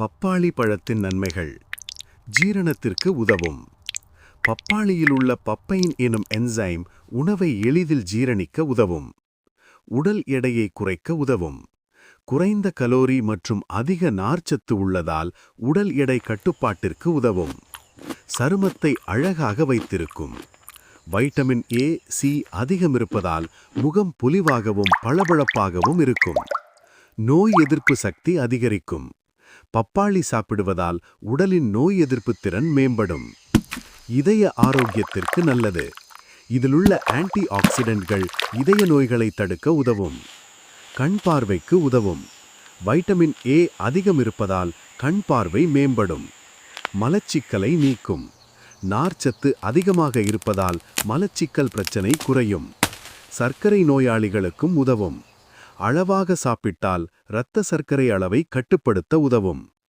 பப்பாளி பழத்தின் நன்மைகள். ஜீரணத்திற்கு உதவும். பப்பாளியில் உள்ள பப்பைன் எனும் என்சைம் உணவை எளிதில் ஜீரணிக்க உதவும். உடல் எடையை குறைக்க உதவும். குறைந்த கலோரி மற்றும் அதிக நார்ச்சத்து உள்ளதால் உடல் எடை கட்டுப்பாட்டிற்கு உதவும். சருமத்தை அழகாக வைத்திருக்கும். வைட்டமின் ஏ, சி அதிகம் இருப்பதால் முகம் பொலிவாகவும் பளபளப்பாகவும் இருக்கும். நோய் எதிர்ப்பு சக்தி அதிகரிக்கும். பப்பாளி சாப்பிடுவதால் உடலின் நோய் எதிர்ப்பு திறன் மேம்படும். இதய ஆரோக்கியத்திற்கு நல்லது. இதிலுள்ள ஆன்டி ஆக்சிடென்ட்கள் இதய நோய்களை தடுக்க உதவும். கண் பார்வைக்கு உதவும். வைட்டமின் ஏ அதிகம் இருப்பதால் கண் பார்வை மேம்படும். மலச்சிக்கலை நீக்கும். நார்ச்சத்து அதிகமாக இருப்பதால் மலச்சிக்கல் பிரச்சனை குறையும். சர்க்கரை நோயாளிகளுக்கும் உதவும். அளவாக சாப்பிட்டால் இரத்த சர்க்கரை அளவை கட்டுப்படுத்த உதவும்.